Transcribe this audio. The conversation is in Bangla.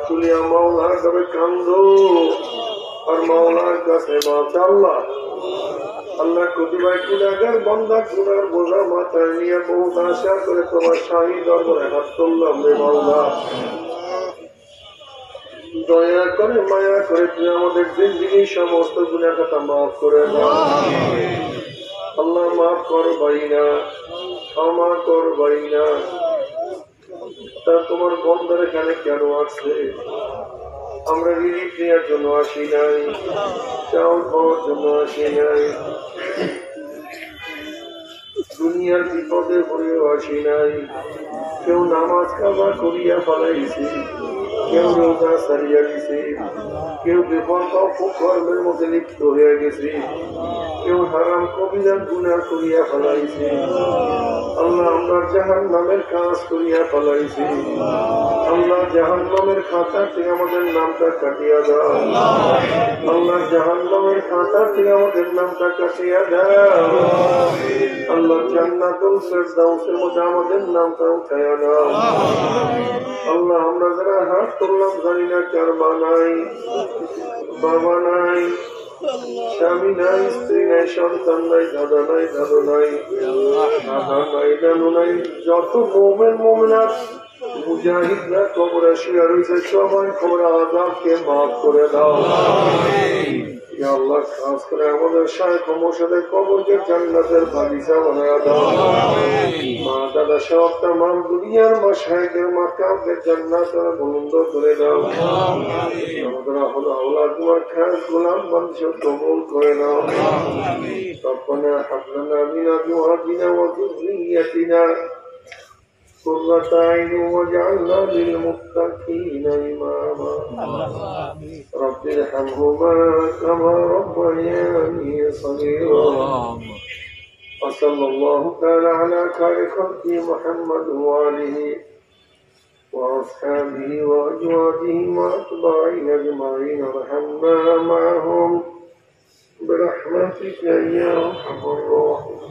তুলিয়া মাওলার তবে কান্দো আর মাওলার কাছে মাশাআল্লাহ আল্লাহ কতিবাই গুনাহগার বান্দা গুনার বোঝা মাথায় নিয়ে বহুত আশা করে তোমার শাহী দরবারে হাত তুললাম রে মাওলা দয়া করে মায়া করে তুমি আমাদের জিন্দেগি সমস্ত গুনাহ খাতা মাফ করে দাও আল্লাহ মাফ করবাই না ক্ষমা করবাই না তা তোমার বন্দার এখানে কেন আসছে আমরা রিজিক নেওয়ার জন্য আসি নাই চাউল খাওয়ার জন্য আসি নাই দুনিয়ার বিপদে পড়েও আসি নাই কেউ নামাজ কাজা করিয়া ফেলাইছি কেউ রোজা সারিয়া দিছি কেউ বিপদ কর্মের মধ্যে লিপ্ত হয়ে গেছি কেউ হারাম কবিরা গুনাহ করিয়া ফেলাইছি আল্লাহ আমরা জাহান্নামের কাজ করিয়া ফেলাইছি আল্লাহ জাহান্নামের খাতা থেকে আমাদের নামটা কাটিয়া দাও আল্লাহ জাহান্নামের খাতা থেকে আমাদের নামটা কাটিয়া দাও আল্লাহ জান্নাতুল ফেরদাউসের মধ্যে আমাদের নামটা উঠাইয়া দাও আল্লাহ আমরা যারা হাত তুললাম জানি না কার মা নাই বাবা নাই স্বামী নাই স্ত্রী নাই সন্তান নাই দাদা নাই দাদু নাই দাদা নাই দাদু নাই যত মুমিন মুমিনাত মুজাহিদরা কবরে শুয়ে রয়েছে সবাই কবর আযাবকে মাফ করে দাও ইয়া আল্লাহ খাস করে আমাদের শাইখ মুর্শিদের কবরকে জান্নাতের বাগিচা বানায়া দাও মা দাদা সব तमाम দুনিয়ার মাশায়েখের মাকামকে জান্নাতের বুলন্দ করে দাও আমাদের আওলাদ তোমার খাস গোলাম বানিয়ে কবুল করে নাও রব্বানা হাব লানা মিন আজওয়াজিনা ওয়া যুররিয়াতিনা قرة أعين واجعلنا للمتقين إماما رب ارحمهما كما ربياني صغيرا وصلى الله تعالى على خير خلقه محمد وآله وأصحابه وأزواجه وأتباعه أجمعين وارحمنا معهم برحمتك يا أرحم الراحمين.